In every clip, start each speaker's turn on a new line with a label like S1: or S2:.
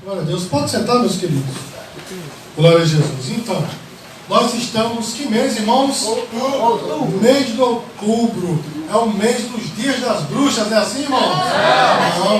S1: Glória a Deus. Pode sentar, meus queridos. Glória a Jesus. Então, nós estamos, que mês, irmãos? Outubro. Mês de outubro. É o mês dos dias das bruxas, não é assim, irmãos? Não,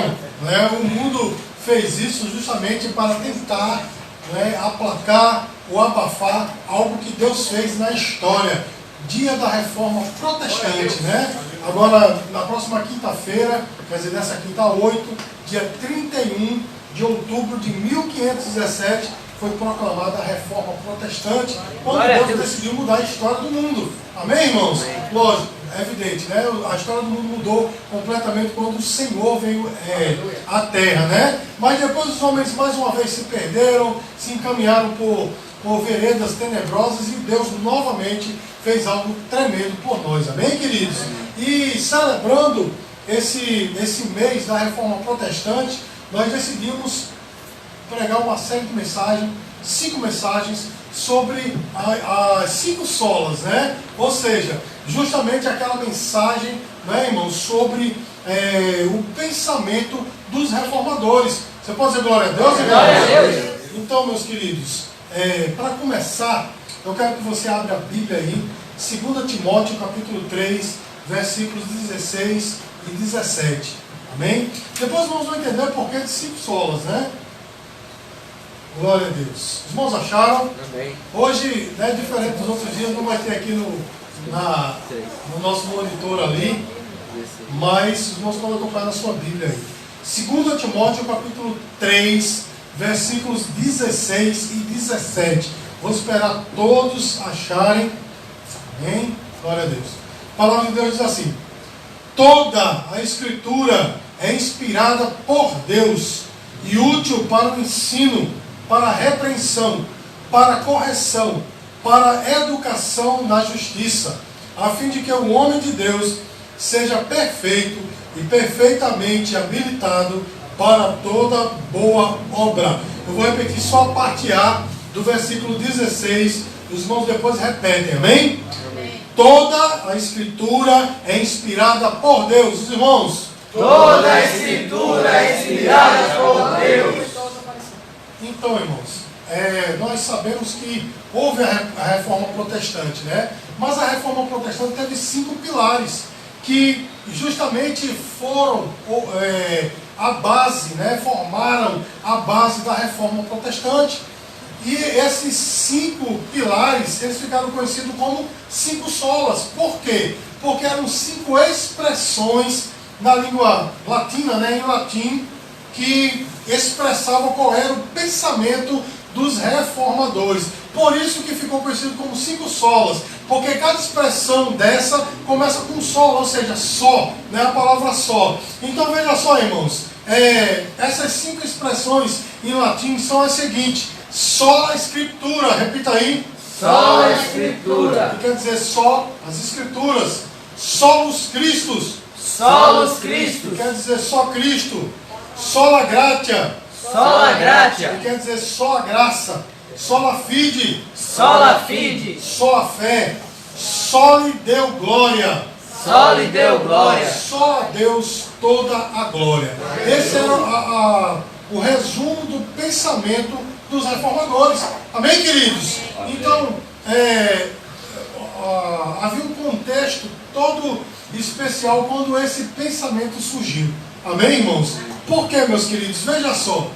S1: né? O mundo fez isso justamente para tentar, né, aplacar ou abafar algo que Deus fez na história. Dia da Reforma Protestante, né? Agora, na próxima quinta-feira, quer dizer, nessa quinta 8, dia 31 de outubro de 1517, foi proclamada a Reforma Protestante, quando Deus decidiu mudar a história do mundo. Amém, irmãos? Lógico, é evidente, né? A história do mundo mudou completamente quando o Senhor veio à Terra, né? Mas depois os homens mais uma vez se perderam, se encaminharam por veredas tenebrosas, e Deus novamente fez algo tremendo por nós. Amém, queridos? E celebrando esse mês da Reforma Protestante, nós decidimos pregar uma série de mensagens, 5 mensagens, sobre as 5 solas, né? Ou seja, justamente aquela mensagem, né, irmãos, sobre o pensamento dos reformadores. Você pode dizer glória a Deus, irmãos? Glória a Deus. Então, meus queridos, para começar, eu quero que você abra a Bíblia aí, 2 Timóteo capítulo 3, versículos 16 e 17. Amém? Depois nós vamos entender o porquê de 5 solas, né? Glória a Deus. Os irmãos acharam? Amém. Hoje, né, diferente dos outros dias, não vai ter aqui no nosso monitor ali, mas os irmãos podem acompanhar na sua Bíblia aí. 2 Timóteo capítulo 3, versículos 16 e 17. Vou esperar todos acharem. Amém? Glória a Deus. A palavra de Deus diz assim: toda a Escritura é inspirada por Deus e útil para o ensino, para a repreensão, para a correção, para a educação na justiça, a fim de que o homem de Deus seja perfeito e perfeitamente habilitado para toda boa obra. Eu vou repetir só a parte A do versículo 16, os irmãos depois repetem, amém? Amém. Toda a Escritura é inspirada por Deus, os irmãos.
S2: Toda a Escritura é inspirada por Deus.
S1: Então, irmãos, nós sabemos que houve a Reforma Protestante, né? Mas a Reforma Protestante teve 5 pilares que justamente foram a base, né? Formaram a base da Reforma Protestante. E esses 5 pilares, eles ficaram conhecidos como 5 solas. Por quê? Porque eram 5 expressões na língua latina, né? Em latim, que expressavam qual era o pensamento dos reformadores. Por isso que ficou conhecido como 5 solas, porque cada expressão dessa começa com sola, ou seja, só, né? A palavra só. Então veja só, irmãos, essas 5 expressões em latim são as seguintes: sola Escritura, repita aí.
S2: Sola Escritura.
S1: Que quer dizer só as Escrituras. Solus Christus.
S2: Solus Christus.
S1: Que quer dizer só Cristo. Sola Gratia.
S2: Sola Gratia.
S1: Que quer dizer só a graça. Sola Fide.
S2: Sola Fide.
S1: Só a fé. Só lhe deu glória.
S2: Só lhe deu glória.
S1: Só a Deus toda a glória. Esse era o resumo do pensamento dos reformadores. Amém, queridos? Então, havia um contexto todo especial quando esse pensamento surgiu. Amém, irmãos? Por quê, meus queridos? Veja só.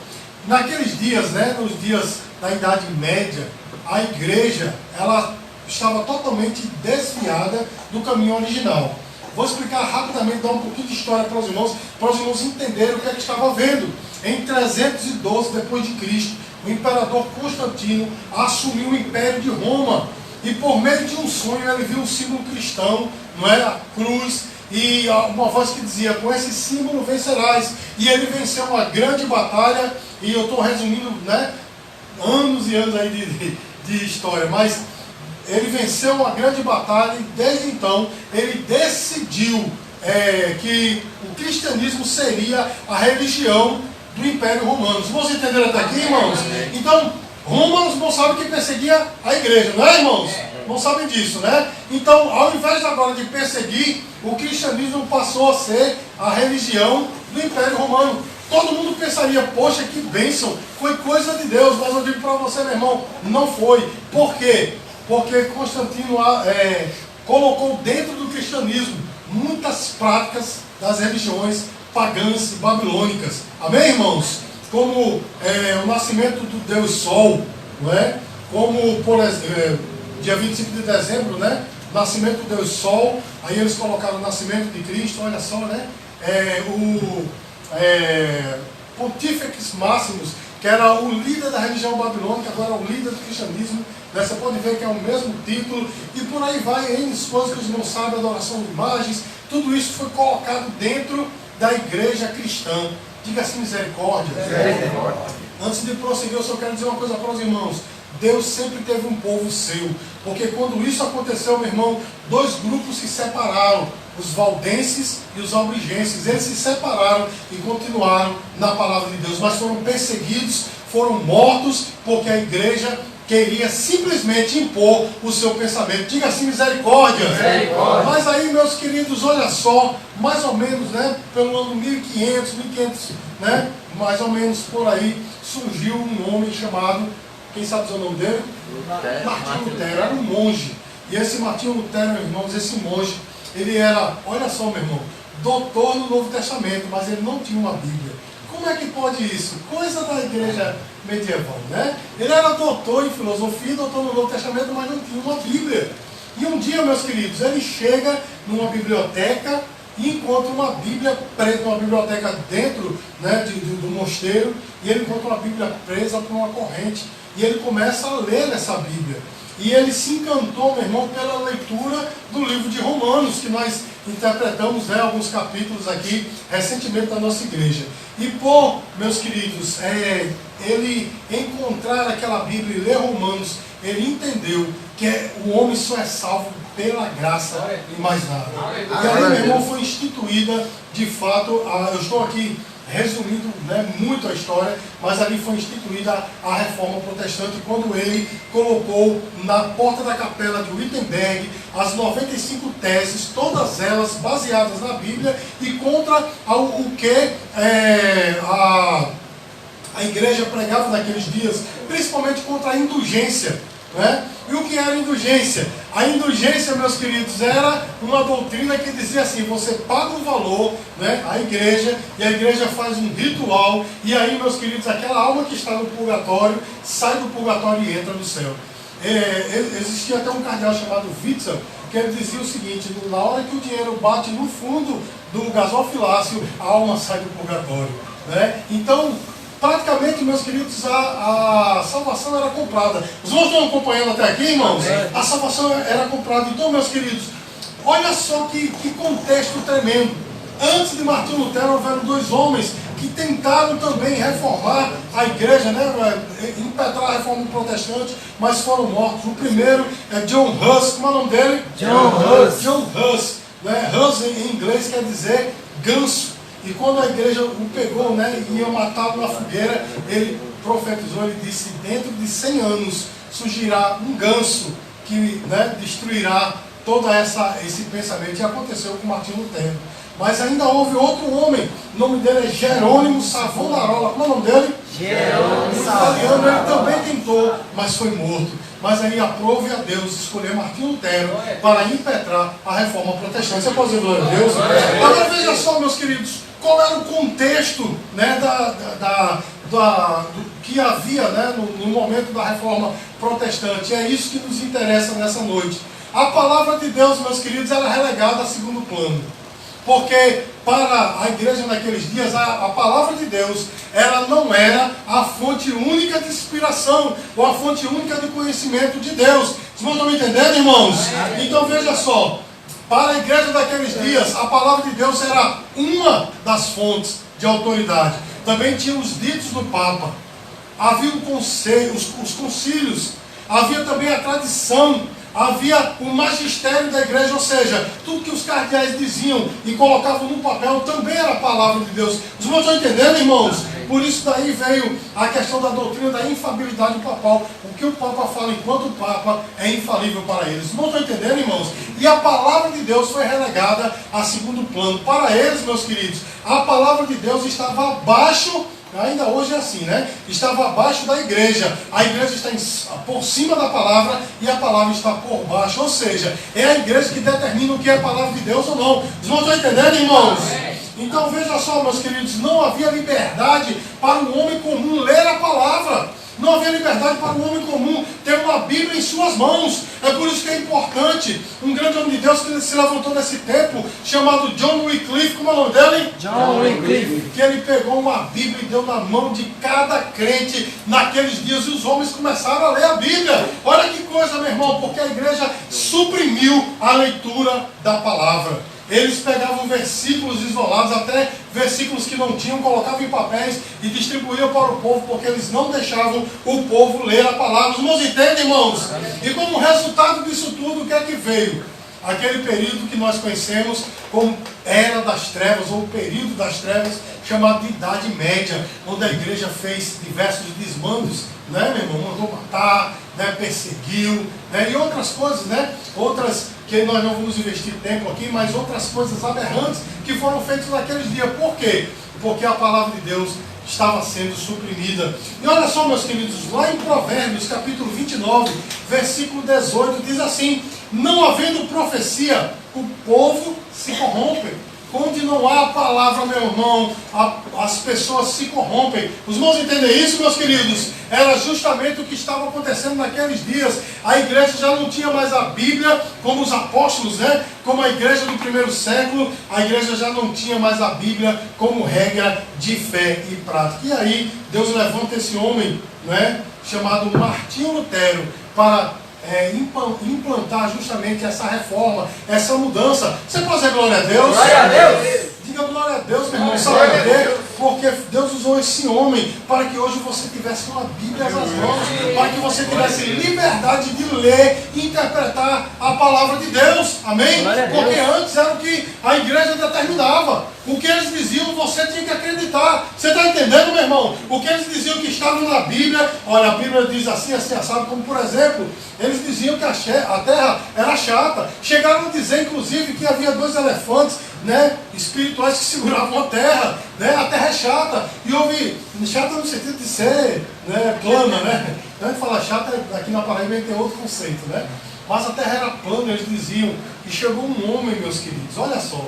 S1: Naqueles dias, né, nos dias da Idade Média, a igreja, ela estava totalmente desviada do caminho original. Vou explicar rapidamente, dar um pouquinho de história para os irmãos entenderem o que é que estava havendo. Em 312 depois de Cristo, o imperador Constantino assumiu o Império de Roma, e por meio de um sonho ele viu um símbolo cristão, não é? A cruz, e uma voz que dizia: com esse símbolo vencerás. E ele venceu uma grande batalha, e eu estou resumindo, né, anos e anos aí de história, mas ele venceu uma grande batalha, e desde então ele decidiu que o cristianismo seria a religião do Império Romano. Os irmãos entenderam até aqui, irmãos? Então, Roma, os irmãos sabem que perseguia a igreja, não é, irmãos? Não sabem disso, né? Então, ao invés agora de perseguir, o cristianismo passou a ser a religião do Império Romano. Todo mundo pensaria, poxa, que bênção, foi coisa de Deus, mas eu digo para você, meu irmão, não foi. Por quê? Porque Constantino colocou dentro do cristianismo muitas práticas das religiões pagãs e babilônicas. Amém, irmãos? Como o nascimento do Deus Sol, não é? Como, por exemplo, dia 25 de dezembro, né? Nascimento do Deus Sol, aí eles colocaram o nascimento de Cristo, olha só, né? Pontífex Máximos, que era o líder da religião babilônica, agora é o líder do cristianismo, né? Você pode ver que é o mesmo título, e por aí vai, N coisas que eles não sabem, adoração de imagens, tudo isso foi colocado dentro da igreja cristã. Diga assim, misericórdia. Antes de prosseguir, eu só quero dizer uma coisa para os irmãos. Deus sempre teve um povo seu, porque quando isso aconteceu, meu irmão, dois grupos se separaram, os valdenses e os albigenses. Eles se separaram e continuaram na palavra de Deus, mas foram perseguidos, foram mortos, porque a igreja queria simplesmente impor o seu pensamento. Diga assim, misericórdia.
S2: Misericórdia.
S1: Mas aí, meus queridos, olha só, mais ou menos, né, pelo ano 1500, né, mais ou menos por aí, surgiu um homem chamado, quem sabe dizer o nome dele? Martinho Lutero. Era um monge. E esse Martinho Lutero, meus irmãos, esse monge, ele era, olha só, meu irmão, doutor no Novo Testamento, mas ele não tinha uma Bíblia. Como é que pode isso? Coisa da igreja medieval, né? Ele era doutor em filosofia, doutor no Novo Testamento, mas não tinha uma Bíblia. E um dia, meus queridos, ele chega numa biblioteca e encontra uma Bíblia presa, uma biblioteca dentro, né, do mosteiro, e ele encontra uma Bíblia presa por uma corrente. E ele começa a ler essa Bíblia. E ele se encantou, meu irmão, pela leitura do livro de Romanos, que nós interpretamos, né, alguns capítulos aqui recentemente na nossa igreja. E por, meus queridos, ele encontrar aquela Bíblia e ler Romanos, ele entendeu que o homem só é salvo pela graça e mais nada. E aí, meu irmão, foi instituída, de fato, eu estou aqui resumindo, né, muito a história, mas ali foi instituída a reforma protestante, quando ele colocou na porta da capela de Wittenberg as 95 teses, todas elas baseadas na Bíblia e contra o que a igreja pregava naqueles dias, principalmente contra a indulgência, né? E o que era indulgência? A indulgência, meus queridos, era uma doutrina que dizia assim: você paga um valor, né, à igreja, e a igreja faz um ritual, e aí, meus queridos, aquela alma que está no purgatório sai do purgatório e entra no céu. Existia até um cardeal chamado Witzel, que ele dizia o seguinte: na hora que o dinheiro bate no fundo do gasofilácio, a alma sai do purgatório, né? Então, praticamente, meus queridos, a salvação era comprada. Os irmãos estão acompanhando até aqui, irmãos? A salvação era comprada. Então, meus queridos, olha só que contexto tremendo. Antes de Martinho Lutero, houveram dois homens que tentaram também reformar a igreja, né, impetrar a reforma protestante, mas foram mortos. O primeiro é John Huss. Como é o nome dele?
S2: John Huss.
S1: John Huss, né? Huss em inglês quer dizer ganso. E quando a igreja o pegou, né, e ia matá-lo na fogueira, ele profetizou, ele disse: dentro de 100 anos surgirá um ganso que, né, destruirá todo esse pensamento. E aconteceu com Martinho Lutero. Mas ainda houve outro homem, o nome dele é Jerônimo Savonarola. Como é o nome dele?
S2: Jerônimo
S1: Savonarola. Ele também tentou, mas foi morto. Mas aí aprove a Deus escolher Martinho Lutero para impetrar a reforma protestante. Você pode dizer glória a Deus? Agora veja só, meus queridos, qual era o contexto, né, do que havia, né, no momento da reforma protestante. É isso que nos interessa nessa noite. A palavra de Deus, meus queridos, era relegada a segundo plano. Porque para a igreja naqueles dias, a palavra de Deus, ela não era a fonte única de inspiração, ou a fonte única de conhecimento de Deus. Vocês não estão me entendendo, irmãos? Então veja só, para a igreja daqueles dias, a palavra de Deus era uma das fontes de autoridade. Também tinha os ditos do Papa. Havia um conselho, os concílios. havia também a tradição, havia o magistério da igreja, ou seja, tudo que os cardeais diziam e colocavam no papel também era a palavra de Deus. Os irmãos estão entendendo, irmãos? Por isso daí veio a questão da doutrina da infalibilidade papal. O que o Papa fala enquanto o Papa é infalível para eles. Os irmãos estão entendendo, irmãos? E a palavra de Deus foi relegada a segundo plano. Para eles, meus queridos, a palavra de Deus estava abaixo. Ainda hoje é assim, né? Estava abaixo da igreja. A igreja está por cima da palavra e a palavra está por baixo. Ou seja, é a igreja que determina o que é a palavra de Deus ou não. Os irmãos estão entendendo, irmãos? Então veja só, meus queridos, não havia liberdade para um homem comum ler a palavra. Não havia liberdade para um homem comum ter uma Bíblia em suas mãos. É por isso que é importante. Um grande homem de Deus que se levantou nesse tempo, chamado John Wycliffe, como é o nome dele?
S2: John Wycliffe.
S1: Que ele pegou uma Bíblia e deu na mão de cada crente naqueles dias. E os homens começaram a ler a Bíblia. Olha que coisa, meu irmão, porque a igreja suprimiu a leitura da palavra. Eles pegavam versículos isolados, até versículos que não tinham, colocavam em papéis e distribuíam para o povo, porque eles não deixavam o povo ler a palavra. Os irmãos entendem, irmãos? E como resultado disso tudo, o que é que veio? Aquele período que nós conhecemos como Era das Trevas, ou período das trevas, chamado de Idade Média, onde a igreja fez diversos desmandos, né, meu irmão? Mandou matar, né, perseguiu, né, e outras coisas, né? Outras que nós não vamos investir tempo aqui, mas outras coisas aberrantes que foram feitas naqueles dias. Por quê? Porque a palavra de Deus estava sendo suprimida. E olha só, meus queridos, lá em Provérbios, capítulo 29, versículo 18, diz assim: não havendo profecia, o povo se corrompe. Onde não há a palavra, meu irmão, as pessoas se corrompem. Os irmãos entendem isso, meus queridos? Era justamente o que estava acontecendo naqueles dias. A igreja já não tinha mais a Bíblia, como os apóstolos, né? Como a igreja do primeiro século, a igreja já não tinha mais a Bíblia como regra de fé e prática. E aí, Deus levanta esse homem, né, chamado Martinho Lutero, para implantar justamente essa reforma, essa mudança. Você pode dizer glória a Deus?
S2: Glória a Deus!
S1: Diga glória a Deus, meu irmão. Sabe por quê? Porque Deus usou esse homem para que hoje você tivesse uma Bíblia nas mãos, para que você tivesse liberdade de ler e interpretar a palavra de Deus. Amém? Porque antes era o que a igreja determinava. O que eles diziam, você tinha que acreditar. Você está entendendo, meu irmão? O que eles diziam que estava na Bíblia, olha, a Bíblia diz assim, assim, assado, como por exemplo, eles diziam que a terra era chata. Chegaram a dizer, inclusive, que havia 2 elefantes, né, espirituais que seguravam a terra, né? A terra é chata. E houve, chata no sentido de ser, né, plana, né? Então a gente fala chata, aqui na Paraíba tem outro conceito, né? Mas a terra era plana, eles diziam. E chegou um homem, meus queridos, olha só,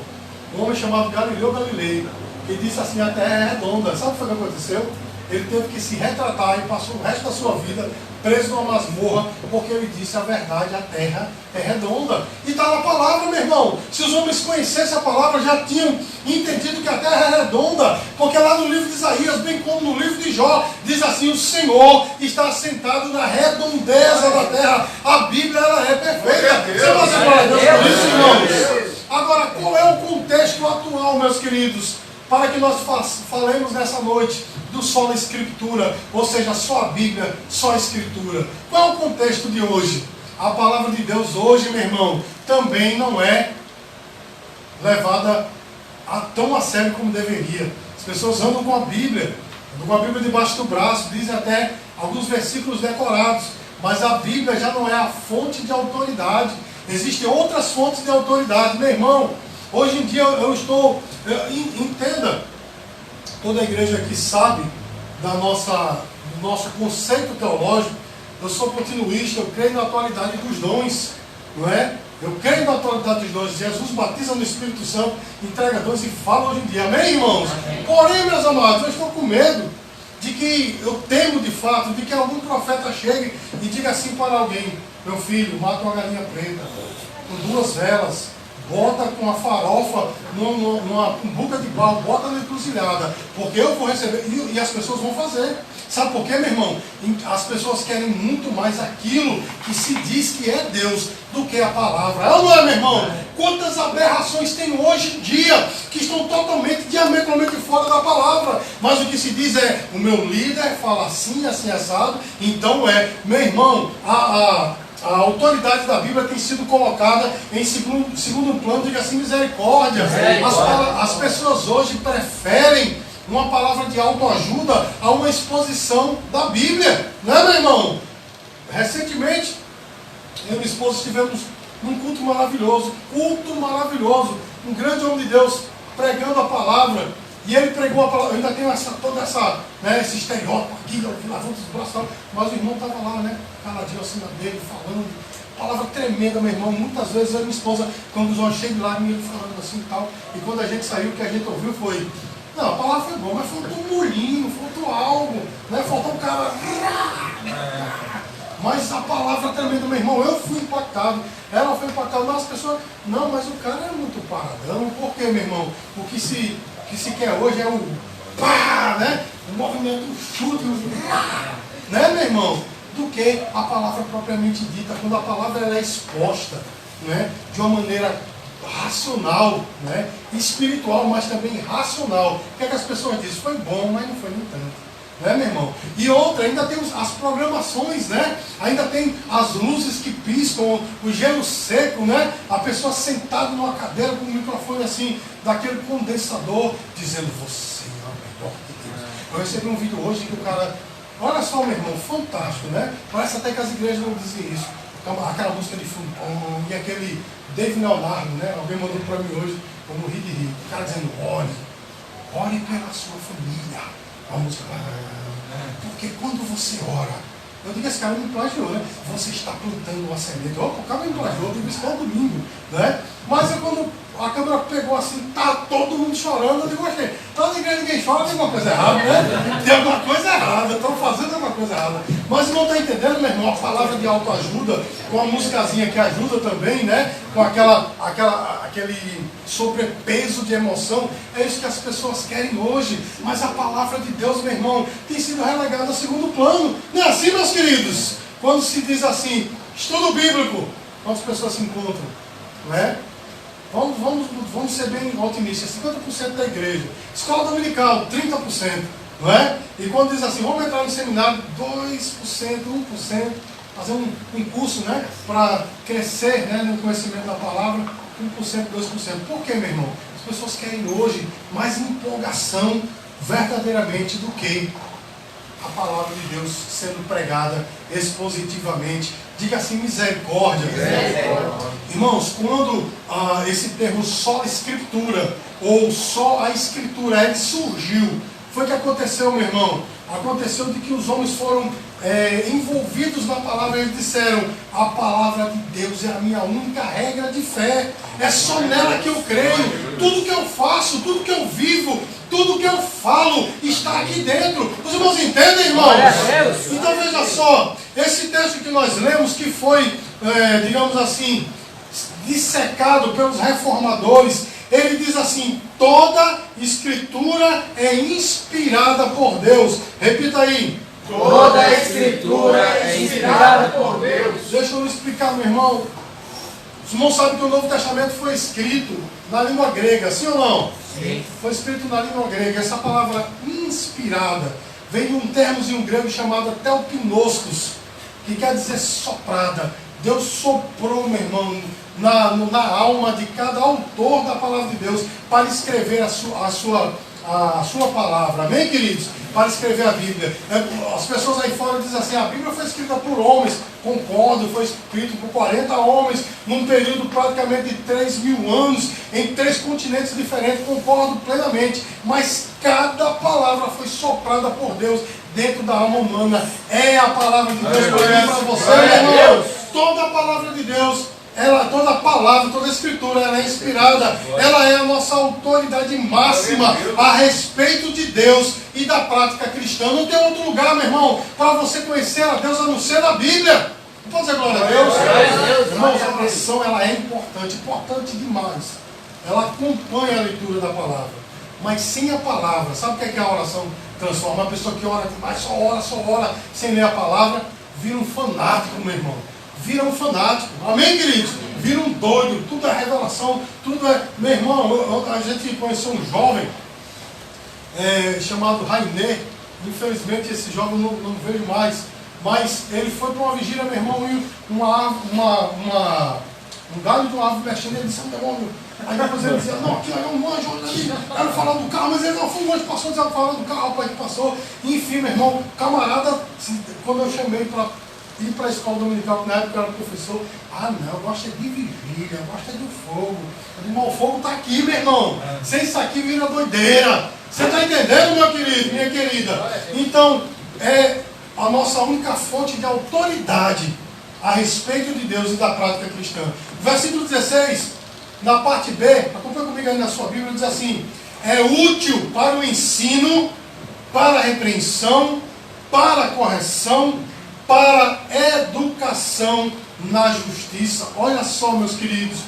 S1: um homem chamado Galileu Galilei, que disse assim: a terra é redonda. Sabe o que foi que aconteceu? Ele teve que se retratar e passou o resto da sua vida preso numa masmorra, porque ele disse a verdade: a terra é redonda. E está na palavra, meu irmão. Se os homens conhecessem a palavra, já tinham entendido que a terra é redonda, porque lá no livro de Isaías, bem como no livro de Jó, diz assim: o Senhor está assentado na redondeza da terra. A Bíblia, ela é perfeita. Você vai dizer glória a Deus por isso, irmãos? Agora, qual é o contexto atual, meus queridos, para que nós falemos nessa noite do sola escritura, ou seja, só a Bíblia, só a escritura? Qual é o contexto de hoje? A palavra de Deus hoje, meu irmão, também não é levada tão a sério como deveria. As pessoas andam com a Bíblia debaixo do braço, dizem até alguns versículos decorados, mas a Bíblia já não é a fonte de autoridade. Existem outras fontes de autoridade, meu irmão. Hoje em dia entenda, toda a igreja aqui sabe do nosso conceito teológico. Eu sou continuista, eu creio na atualidade dos dons, não é? Eu creio na atualidade dos dons. Jesus batiza no Espírito Santo, entrega dons e fala hoje em dia. Amém, irmãos? Amém. Porém, meus amados, eu estou com medo de que, eu temo de fato, de que algum profeta chegue e diga assim para alguém: meu filho, mata uma galinha preta com 2 velas, bota com a farofa numa cumbuca de pau, bota na encruzilhada, porque eu vou receber, e as pessoas vão fazer. Sabe por quê, meu irmão? As pessoas querem muito mais aquilo que se diz que é Deus do que a palavra. É ou não é, meu irmão? Quantas aberrações tem hoje em dia que estão totalmente, diametralmente fora da palavra. Mas o que se diz é, o meu líder fala assim, assim, assado, então meu irmão, a autoridade da Bíblia tem sido colocada em segundo plano, diga assim, misericórdia. As pessoas hoje preferem uma palavra de autoajuda a uma exposição da Bíblia, né, meu irmão? Recentemente, eu e minha esposa estivemos num culto maravilhoso, um grande homem de Deus pregando a palavra, e ele pregou a palavra. Eu ainda tenho esse estereótipo aqui, lavando os braços, mas o irmão estava lá, né, caladinho acima dele, falando, palavra tremenda, meu irmão. Muitas vezes eu e minha esposa, quando os olhos cheios de lágrimas, ele falando assim e tal, e quando a gente saiu, o que a gente ouviu foi, não, a palavra foi boa, mas faltou um bolinho, faltou algo, né? Faltou um cara. Mas a palavra tremenda, meu irmão, eu fui impactado, ela foi impactada, mas as pessoas, não, mas o cara é muito paradão. Por quê, meu irmão? O que se quer hoje é o pá, né? O movimento, o chute, né, meu irmão? Do que a palavra propriamente dita, quando a palavra ela é exposta, né? De uma maneira racional, né? Espiritual, mas também racional. O que é que as pessoas dizem? Foi bom, mas não foi nem tanto, né, meu irmão? E outra, ainda tem as programações, né? Ainda tem as luzes que piscam, o gelo seco, né? A pessoa sentada numa cadeira com o microfone assim, daquele condensador, dizendo, você é o melhor de Deus. Eu recebi um vídeo hoje que o cara, olha só, meu irmão, fantástico, né? Parece até que as igrejas não dizem isso. Aquela música de fundo, e aquele David Leonardo, né? Alguém mandou para mim hoje, eu morri de rir. O cara dizendo, ore pela sua família. A música, porque quando você ora, eu digo, esse cara me plagiou, né? Você está plantando uma semente. O cara me plagiou, eu digo isso todo domingo, né? Mas quando a câmera pegou assim, tá todo mundo chorando, eu digo, achei, toda igreja ninguém chora, tem alguma coisa errada, né? Tem alguma coisa errada, estão fazendo alguma coisa errada. Mas não está entendendo, meu irmão, a palavra de autoajuda, com a musicazinha que ajuda também, né? Com aquele sobrepeso de emoção, é isso que as pessoas querem hoje. Mas a palavra de Deus, meu irmão, tem sido relegada a segundo plano. Não é assim, meus queridos? Quando se diz assim, estudo bíblico, quantas pessoas se encontram, né? Vamos ser bem otimistas, 50% da igreja. Escola dominical, 30%, não é? E quando diz assim, vamos entrar no seminário, 2%, 1%, fazer um curso, né? Para crescer, né, no conhecimento da palavra, 1%, 2%. Por quê, meu irmão? As pessoas querem hoje mais empolgação verdadeiramente do que a palavra de Deus sendo pregada expositivamente. Diga assim, misericórdia. Irmãos, quando esse termo só a escritura, ou só a escritura, ele surgiu, foi o que aconteceu, meu irmão? Aconteceu de que os homens foram envolvidos na palavra, eles disseram, a palavra de Deus é a minha única regra de fé, é só nela que eu creio, tudo que eu faço, tudo que eu vivo, tudo que eu falo está aqui dentro. Os irmãos entendem, irmãos? Então veja só, esse texto que nós lemos, que foi, digamos assim, dissecado pelos reformadores, ele diz assim, toda escritura é inspirada por Deus. Repita aí.
S2: Toda a escritura é inspirada por Deus.
S1: Deixa eu explicar, meu irmão. Os irmãos sabem que o Novo Testamento foi escrito na língua grega, sim ou não?
S2: Sim.
S1: Foi escrito na língua grega. Essa palavra inspirada vem de um termozinho grego chamado telpinoscos, que quer dizer soprada. Deus soprou, meu irmão, na alma de cada autor da palavra de Deus para escrever a sua palavra. Amém, queridos? Para escrever a Bíblia. As pessoas aí fora dizem assim, a Bíblia foi escrita por homens. Concordo, foi escrito por 40 homens, num período praticamente de 3.000 anos, em 3 continentes diferentes. Concordo plenamente. Mas cada palavra foi soprada por Deus dentro da alma humana. É a palavra de Deus para você, meu irmão. Toda a palavra de Deus, toda palavra, toda escritura, ela é inspirada, ela é a nossa autoridade máxima a respeito de Deus e da prática cristã. Não tem outro lugar, meu irmão, para você conhecer a Deus a não ser na Bíblia. Não pode dizer glória a Deus? Irmãos, a oração ela é importante, importante demais. Ela acompanha a leitura da palavra. Mas sem a palavra, sabe o que é que a oração transforma? Uma pessoa que ora demais, só ora, sem ler a palavra, vira um fanático, meu irmão. Vira um fanático. Amém, queridos? Vira um doido. Tudo é revelação, tudo é... Meu irmão, a gente conheceu um jovem chamado Rainer. Infelizmente esse jovem eu não vejo mais. Mas ele foi para uma vigília, meu irmão, e um galho de uma árvore mexendo, ele disse, é um demônio. Aí depois ele dizia, não, aqui é um anjo, olha ali, era falar do carro, mas ele não foi um anjo que passou, dizendo falar do carro, rapaz, que passou. Enfim, meu irmão, camarada, quando eu chamei para ir para a escola dominical, na época eu era professor, não, eu gosto de vigília, eu gosto do fogo. Eu digo, o fogo está aqui, meu irmão. Sem isso aqui vira doideira. Você está entendendo, meu querido, minha querida? Então, a nossa única fonte de autoridade a respeito de Deus e da prática cristã. Versículo 16, na parte B, acompanha comigo aí na sua Bíblia, diz assim: é útil para o ensino, para a repreensão, para a correção, para a educação na justiça. Olha só, meus queridos,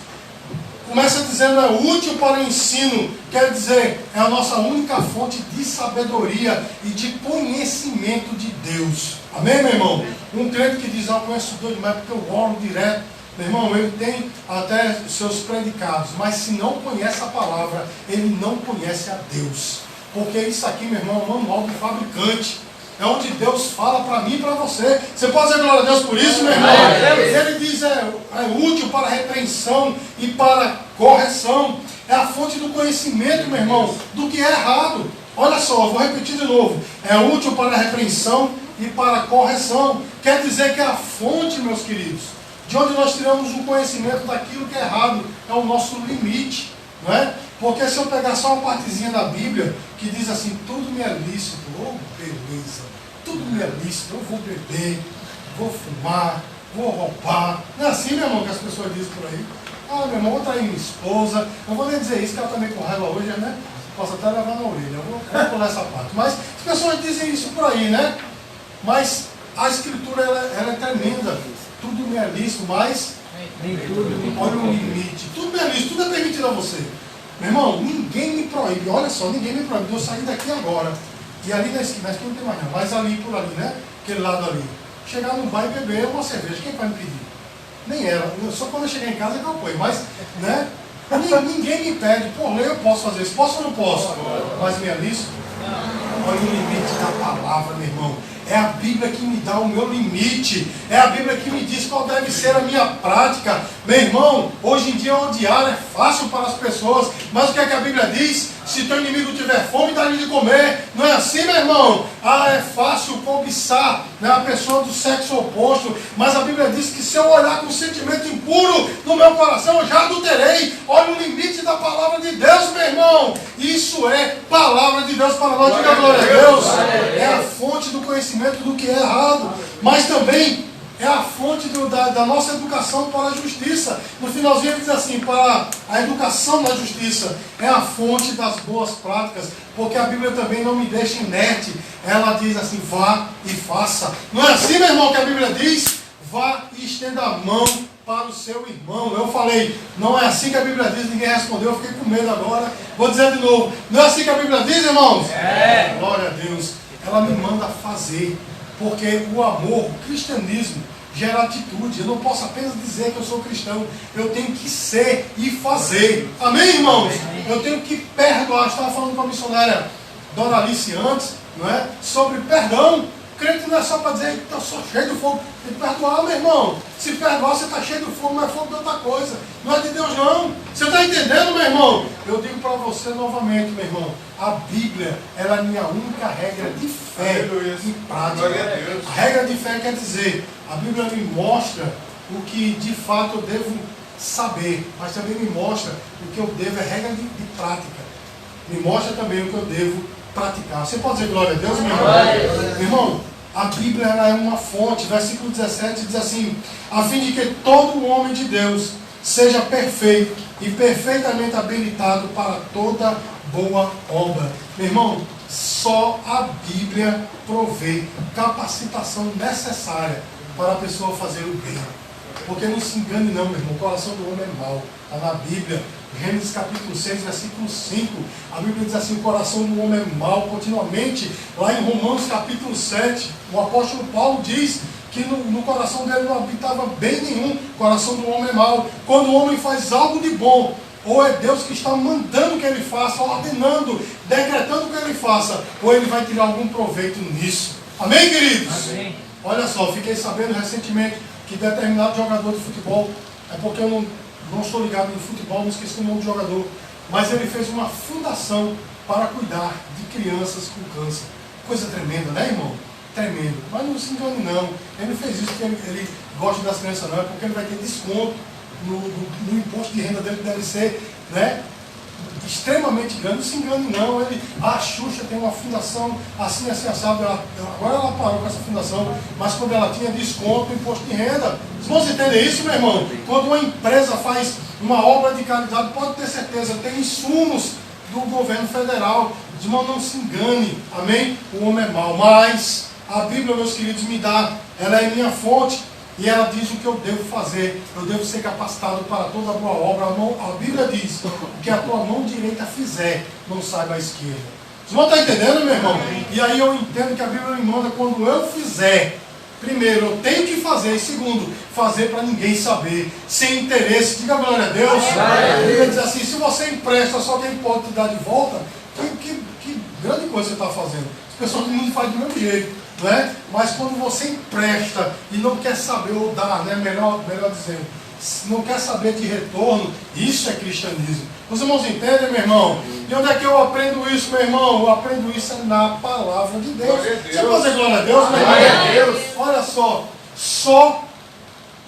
S1: começa dizendo é útil para o ensino, quer dizer, é a nossa única fonte de sabedoria e de conhecimento de Deus. Amém, meu irmão? Um crente que diz, eu conheço Deus demais porque eu oro direto. Meu irmão, ele tem até seus predicados, mas se não conhece a palavra, ele não conhece a Deus. Porque isso aqui, meu irmão, é um manual do fabricante. É onde Deus fala para mim e para você. Você pode dizer glória a Deus por isso, meu irmão? Ele diz, é útil para a repreensão e para a correção. É a fonte do conhecimento, meu irmão, do que é errado. Olha só, eu vou repetir de novo. É útil para a repreensão e para a correção. Quer dizer que é a fonte, meus queridos, de onde nós tiramos o conhecimento daquilo que é errado. É o nosso limite, não é? Porque se eu pegar só uma partezinha da Bíblia que diz assim, tudo me é lícito, oh beleza, tudo me é lícito, eu vou beber, vou fumar, vou roubar. Não é assim, meu irmão, que as pessoas dizem por aí? Meu irmão, vou trair minha esposa, não vou nem dizer isso, que ela também com raiva hoje, né? Posso até levar na orelha, eu vou pular essa parte. Mas as pessoas dizem isso por aí, né? Mas a Escritura, ela é tremenda. Tudo me é lícito, mas olha o limite. Tudo me é lícito, tudo é permitido a você. Meu irmão, ninguém me proíbe, olha só, ninguém me proíbe. Eu sair daqui agora, e ali na esquina não tem mais não, mas ali por ali, né? Aquele lado ali. Chegar num bar e beber uma cerveja, quem vai me pedir? Nem ela, só quando eu chegar em casa é que eu apoio, mas, né? Ninguém me pede, por lei eu posso fazer isso, posso ou não posso? Mas me é lícito? Olha o limite da palavra, meu irmão. É a Bíblia que me dá o meu limite. É a Bíblia que me diz qual deve ser a minha prática. Meu irmão, hoje em dia odiar é fácil para as pessoas. Mas o que é que a Bíblia diz? Se teu inimigo tiver fome, dá-lhe de comer. Não é assim, meu irmão? É fácil cobiçar, né, a pessoa do sexo oposto. Mas a Bíblia diz que se eu olhar com sentimento impuro no meu coração, eu já adulterei. Olha o limite da palavra de Deus, meu irmão. Isso é palavra de Deus para nós. Diga glória a Deus. É a fonte do conhecimento do que é errado. Mas também é a fonte da nossa educação para a justiça. No finalzinho ele diz assim, para a educação da justiça. É a fonte das boas práticas. Porque a Bíblia também não me deixa inerte. Ela diz assim, vá e faça. Não é assim, meu irmão, que a Bíblia diz? Vá e estenda a mão para o seu irmão. Eu falei, não é assim que a Bíblia diz, ninguém respondeu, eu fiquei com medo agora. Vou dizer de novo, não é assim que a Bíblia diz, irmãos? É. Glória a Deus. Ela me manda fazer. Porque o amor, o cristianismo, gera atitude. Eu não posso apenas dizer que eu sou cristão. Eu tenho que ser e fazer. Amém, irmãos? Eu tenho que perdoar. Eu estava falando com a missionária Doralice antes, não é? Sobre perdão. Crente não é só para dizer que eu sou cheio de fogo. Tem que perdoar, meu irmão. Se perdoar, você está cheio de fogo, não é fogo de outra coisa. Não é de Deus, não. Você está entendendo, meu irmão? Eu digo para você novamente, meu irmão. A Bíblia, ela é a minha única regra de fé e prática. A regra de fé quer dizer, a Bíblia me mostra o que de fato eu devo saber, mas também me mostra o que eu devo, é regra de prática. Me mostra também o que eu devo praticar. Você pode dizer glória a Deus, meu irmão? Meu irmão, a Bíblia ela é uma fonte. Versículo 17 diz assim, a fim de que todo homem de Deus seja perfeito e perfeitamente habilitado para toda boa obra. Meu irmão, só a Bíblia provê capacitação necessária para a pessoa fazer o bem. Porque não se engane não, meu irmão, o coração do homem é mau. Está na Bíblia, Gênesis capítulo 6, versículo 5. A Bíblia diz assim, o coração do homem é mau continuamente. Lá em Romanos capítulo 7, o apóstolo Paulo diz que no coração dele não habitava bem nenhum. O coração do homem é mau. Quando o homem faz algo de bom, ou é Deus que está mandando que ele faça, ordenando, decretando que ele faça, ou ele vai tirar algum proveito nisso. Amém, queridos?
S2: Amém.
S1: Olha só, fiquei sabendo recentemente que determinado jogador de futebol, é porque eu não estou ligado no futebol, não esqueci o nome do jogador, mas ele fez uma fundação para cuidar de crianças com câncer. Coisa tremenda, né, irmão? Tremendo. Mas não se engane não, ele não fez isso porque ele gosta das crianças não, é porque ele vai ter desconto no imposto de renda dele, que deve ser, né, extremamente grande. Não se engane não, a Xuxa tem uma fundação assim, assado, agora ela parou com essa fundação, mas quando ela tinha desconto no imposto de renda. Os irmãos entendem isso, meu irmão? Quando uma empresa faz uma obra de caridade, pode ter certeza, tem insumos do governo federal. Os irmãos, não se engane, amém? O homem é mau, mas a Bíblia, meus queridos, me dá, ela é minha fonte. E ela diz o que eu devo fazer. Eu devo ser capacitado para toda boa obra. A Bíblia diz, o que a tua mão direita fizer, não saiba a esquerda. Você não está entendendo, meu irmão? E aí eu entendo que a Bíblia me manda, quando eu fizer, primeiro, eu tenho que fazer. E segundo, fazer para ninguém saber, sem interesse. Diga glória a Deus. A Bíblia diz assim, se você empresta, só quem pode te dar de volta, que grande coisa você está fazendo. As pessoas do mundo fazem do mesmo jeito. Não é? Mas quando você empresta e não quer saber ou dar, né? melhor dizendo, não quer saber de retorno, isso é cristianismo. Os irmãos entendem, meu irmão? E onde é que eu aprendo isso, meu irmão? Eu aprendo isso na palavra de Deus. Você pode dizer glória a Deus, meu irmão?
S2: Glória a Deus.
S1: Olha só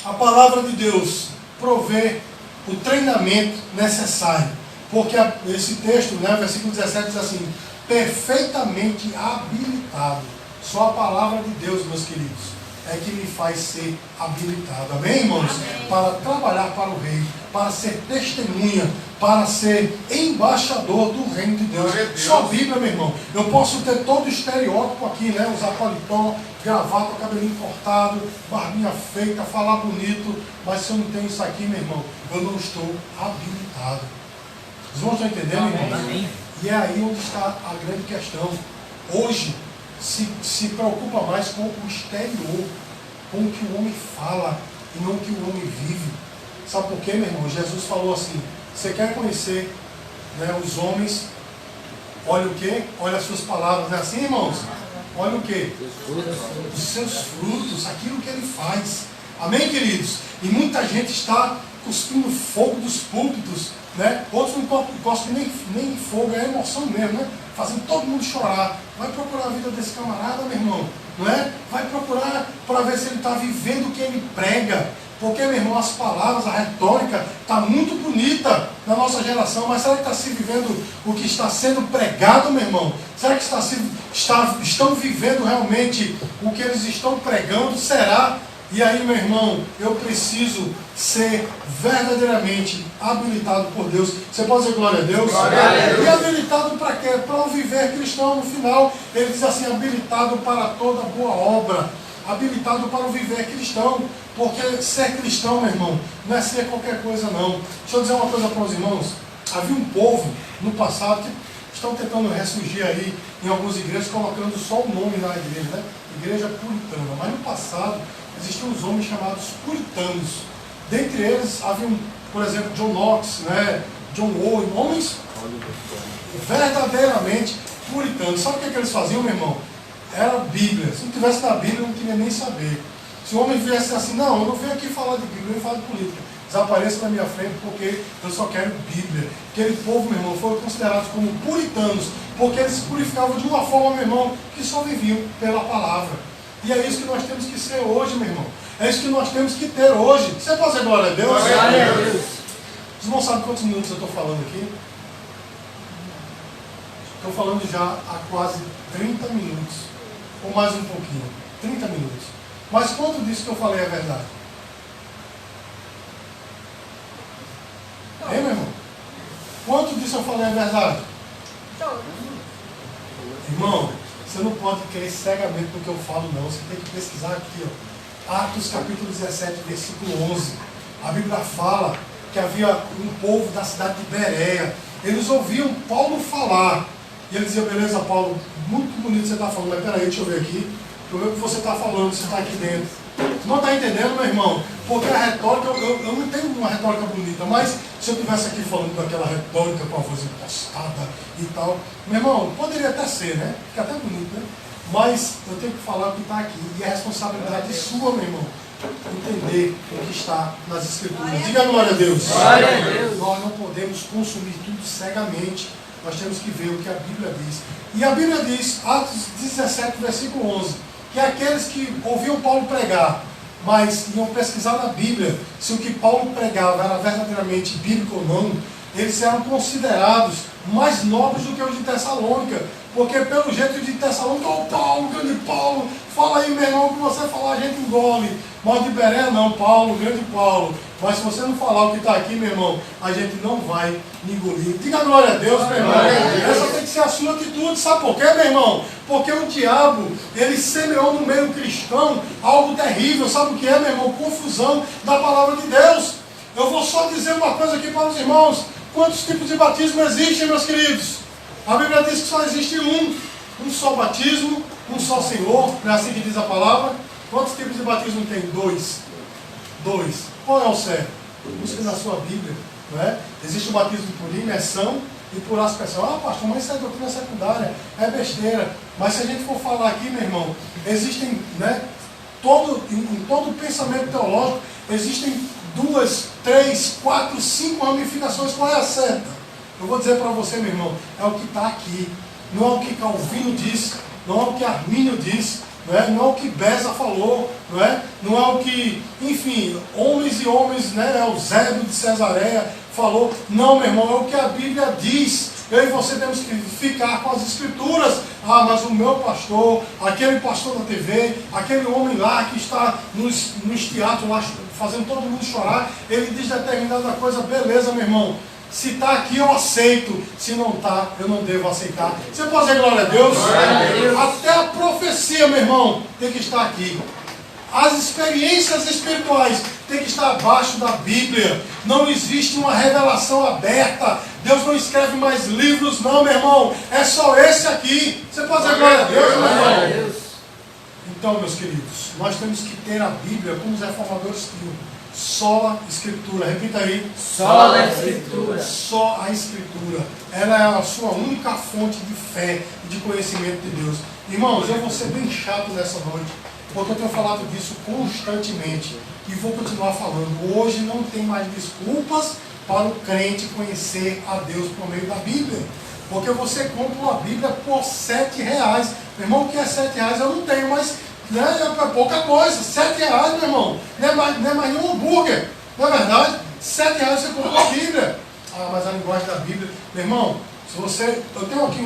S1: a palavra de Deus provê o treinamento necessário. Porque esse texto, né, versículo 17 diz assim, perfeitamente habilitado. Só a palavra de Deus, meus queridos, é que me faz ser habilitado. Amém, irmãos?
S3: Amém.
S1: Para trabalhar para o rei, para ser testemunha, para ser embaixador do reino de Deus. Só a Bíblia, meu irmão. Eu posso ter todo o estereótipo aqui, né? Usar paletó, gravata, cabelinho cortado, barbinha feita, falar bonito, mas se eu não tenho isso aqui, meu irmão, eu não estou habilitado. Os irmãos estão entendendo, irmão?
S2: Amém.
S1: E é aí onde está a grande questão. Hoje, se preocupa mais com o exterior, com o que o homem fala e não o que o homem vive. Sabe por quê, meu irmão? Jesus falou assim, você quer conhecer, né, os homens, olha o quê? Olha as suas palavras, não é assim, irmãos? Olha o quê? Os seus frutos, aquilo que ele faz. Amém, queridos? E muita gente está cuspindo fogo dos púlpitos, né? Outros não gostam nem fogo, é emoção mesmo, né? Fazendo todo mundo chorar. Vai procurar a vida desse camarada, meu irmão, não é? Vai procurar para ver se ele está vivendo o que ele prega. Porque, meu irmão, as palavras, a retórica está muito bonita na nossa geração, mas será que está se vivendo o que está sendo pregado, meu irmão? Será que estão vivendo realmente o que eles estão pregando? Será? E aí, meu irmão, eu preciso ser verdadeiramente habilitado por Deus. Você pode dizer glória a Deus?
S2: Glória a Deus.
S1: E habilitado para quê? Para o viver cristão. No final, ele diz assim, habilitado para toda boa obra. Habilitado para o viver cristão. Porque ser cristão, meu irmão, não é ser qualquer coisa, não. Deixa eu dizer uma coisa para os irmãos. Havia um povo no passado que estão tentando ressurgir aí em algumas igrejas, colocando só o nome na igreja, né? Igreja puritana. Mas no passado, existiam os homens chamados puritanos. Dentre eles, haviam, por exemplo, John Knox, né? John Owen, homens verdadeiramente puritanos. Sabe o que eles faziam, meu irmão? Era Bíblia. Se não tivesse na Bíblia, eu não queria nem saber. Se o homem viesse assim, não, eu não venho aqui falar de Bíblia, eu venho falar de política. Desapareça na minha frente porque eu só quero Bíblia. Aquele povo, meu irmão, foram considerados como puritanos, porque eles se purificavam de uma forma, meu irmão, que só viviam pela palavra. E é isso que nós temos que ser hoje, meu irmão. É isso que nós temos que ter hoje. Você pode dizer glória a Deus?
S2: Glória a Deus.
S1: Vocês não sabem quantos minutos eu estou falando aqui? Estou falando já há quase 30 minutos. Ou mais um pouquinho. 30 minutos. Mas quanto disso que eu falei é verdade? Hein, meu irmão? Quanto disso eu falei é verdade? Irmão, você não pode crer cegamente no que eu falo, não. Você tem que pesquisar aqui, ó. Atos capítulo 17, versículo 11. A Bíblia fala que havia um povo da cidade de Bereia. Eles ouviam Paulo falar. E ele dizia, beleza, Paulo, muito bonito você está falando, mas peraí, deixa eu ver aqui. Deixa eu ver o que você está falando, você está aqui dentro. Você não está entendendo, meu irmão? Porque a retórica, eu não tenho uma retórica bonita, mas se eu estivesse aqui falando daquela retórica com a voz impostada e tal, meu irmão, poderia até ser, né? Fica até bonito, né? Mas eu tenho que falar o que está aqui. E a responsabilidade sua, meu irmão, entender o que está nas Escrituras. Diga glória a Deus.
S2: Glória a Deus.
S1: Nós não podemos consumir tudo cegamente. Nós temos que ver o que a Bíblia diz. E a Bíblia diz, Atos 17, versículo 11, que aqueles que ouviam Paulo pregar, mas iam pesquisar na Bíblia se o que Paulo pregava era verdadeiramente bíblico ou não, eles eram considerados mais nobres do que os de Tessalônica. Porque pelo jeito de Tessalônica, ô Paulo, grande Paulo, fala aí, meu irmão, o que você falar a gente engole. Mas de Bereia não, Paulo, grande Paulo. Mas se você não falar o que está aqui, meu irmão, a gente não vai engolir. Diga glória a Deus, meu irmão. Essa tem que ser a sua atitude. Sabe por quê, meu irmão? Porque o diabo, ele semeou no meio cristão algo terrível. Sabe o que é, meu irmão? Confusão da palavra de Deus. Eu vou só dizer uma coisa aqui para os irmãos. Quantos tipos de batismo existem, meus queridos? A Bíblia diz que só existe um só batismo, um só Senhor, não é assim que diz a palavra? Quantos tipos de batismo tem? Dois. Qual é o certo? Busque na sua Bíblia, não é? Existe o batismo por imersão e por aspersão. Ah, pastor, mas isso é doutrina secundária, é besteira. Mas se a gente for falar aqui, meu irmão, existem, né, em todo pensamento teológico, existem 2, 3, 4, 5 ramificações. Qual é a certa? Eu vou dizer para você, meu irmão, é o que está aqui. Não é o que Calvino diz, não é o que Armínio diz, não é o que Beza falou, não é o que, enfim, homens e homens, né, Eusébio de Cesareia falou. Não, meu irmão, é o que a Bíblia diz. Eu e você temos que ficar com as Escrituras. Ah, mas o meu pastor, aquele pastor da TV, aquele homem lá que está nos teatros lá, fazendo todo mundo chorar, ele diz determinada coisa, beleza, meu irmão. Se está aqui, eu aceito. Se não está, eu não devo aceitar. Você pode dizer glória a Deus?
S2: Glória a Deus.
S1: Até a profecia, meu irmão, tem que estar aqui. As experiências espirituais têm que estar abaixo da Bíblia. Não existe uma revelação aberta. Deus não escreve mais livros, não, meu irmão. É só esse aqui. Você pode dizer glória a Deus, meu irmão? Então, meus queridos, nós temos que ter a Bíblia como os reformadores tinham. Só a Escritura. Repita aí.
S2: Só a Escritura.
S1: Só a Escritura. Ela é a sua única fonte de fé e de conhecimento de Deus. Irmãos, eu vou ser bem chato nessa noite, porque eu tenho falado disso constantemente e vou continuar falando. Hoje não tem mais desculpas para o crente conhecer a Deus por meio da Bíblia. Porque você compra uma Bíblia por R$7. Meu irmão, o que é R$7 eu não tenho, mas é pouca coisa. R$7, meu irmão. Não é mais nenhum hambúrguer. Não é verdade? R$7 você compra uma Bíblia. Ah, mas a linguagem da Bíblia. Meu irmão, se você. Eu tenho aqui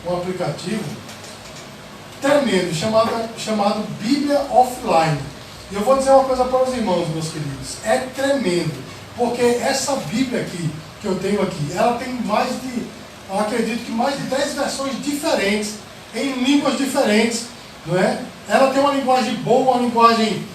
S1: um aplicativo tremendo, chamado Bíblia Offline. E eu vou dizer uma coisa para os irmãos, meus queridos. É tremendo. Porque essa Bíblia aqui, que eu tenho aqui, ela tem eu acredito que mais de 10 versões diferentes, em línguas diferentes, não é? Ela tem uma linguagem boa, uma linguagem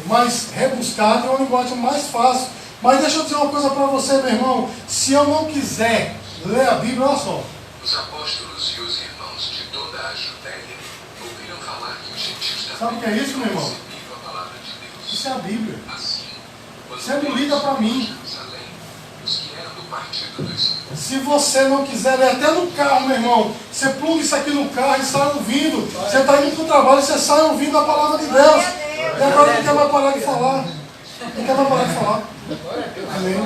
S1: mais rebuscada, uma linguagem mais fácil. Mas deixa eu dizer uma coisa para você, meu irmão. Se eu não quiser ler a Bíblia, olha só.
S3: Os apóstolos e os irmãos de toda a Judéia ouviram falar que os gentios da
S1: Sabe o que é isso, meu irmão?
S3: recebiam a palavra de Deus.
S1: Isso é a Bíblia.
S3: Assim, quando
S1: Isso é lida para mim.
S3: Jerusalém, os que eram do partido dos
S1: Se você não quiser ler até no carro, meu irmão, você pluga isso aqui no carro e sai ouvindo. Você está indo para o trabalho e você sai ouvindo a palavra de Deus. E agora não quer mais parar de falar. Não quer mais parar de falar. Amém.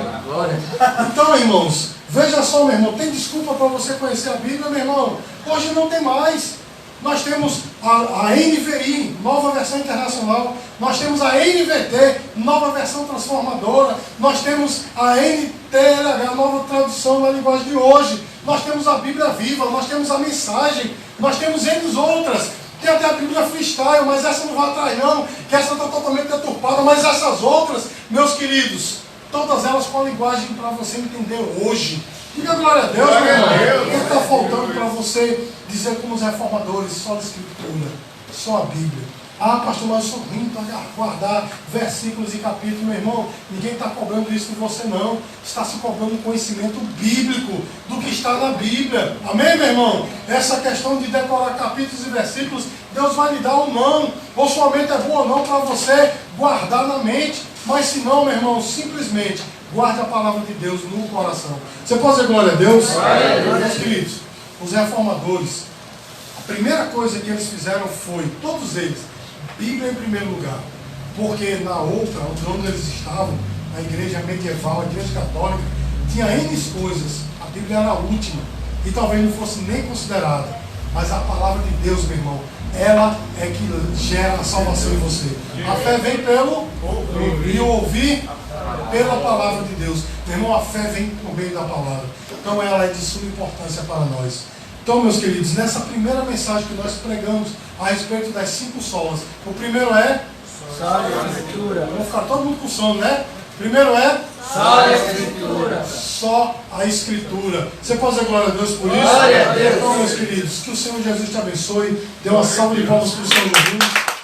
S1: Então, irmãos, veja só, meu irmão, tem desculpa para você conhecer a Bíblia, meu irmão? Hoje não tem mais. Nós temos a NVI, nova versão internacional. Nós temos a NVT, nova versão transformadora. Nós temos a NTLH, nova tradução da linguagem de hoje. Nós temos a Bíblia Viva, nós temos a Mensagem. Nós temos N outras. Tem até a Bíblia Freestyle, mas essa não vai atrás não, que essa está totalmente deturpada. Mas essas outras, meus queridos, todas elas com a linguagem para você entender hoje. Diga glória a Deus, meu irmão. O que está faltando para você dizer como os reformadores? Só a Escritura, só a Bíblia. Ah, pastor, mas eu sou ruim para guardar versículos e capítulos. Meu irmão, ninguém está cobrando isso de você não. Está se cobrando conhecimento bíblico do que está na Bíblia. Amém, meu irmão? Essa questão de decorar capítulos e versículos, Deus vai lhe dar ou não. Ou somente é bom ou não para você guardar na mente. Mas se não, meu irmão, simplesmente guarde a palavra de Deus no coração. Você pode dizer glória a Deus? Meus queridos, os reformadores, a primeira coisa que eles fizeram foi, todos eles, Bíblia em primeiro lugar. Porque na outra, onde eles estavam, na igreja medieval, a igreja católica, tinha N coisas. A Bíblia era a última. E talvez não fosse nem considerada. Mas a palavra de Deus, meu irmão, ela é que gera a salvação em você. A fé vem pelo ouvir e ouvir pela palavra de Deus. Meu irmão, a fé vem por meio da palavra. Então ela é de suma importância para nós. Então, meus queridos, nessa primeira mensagem que nós pregamos a respeito das 5 solas, o primeiro é
S2: Só a Escritura.
S1: Vamos ficar todo mundo com sono, né? Primeiro é
S2: Só a Escritura.
S1: só a Escritura. Você pode dizer glória a Deus por isso?
S2: Glória a Deus.
S1: Então, meus queridos, que o Senhor Jesus te abençoe. Dê uma salva de palmas para o Senhor Jesus.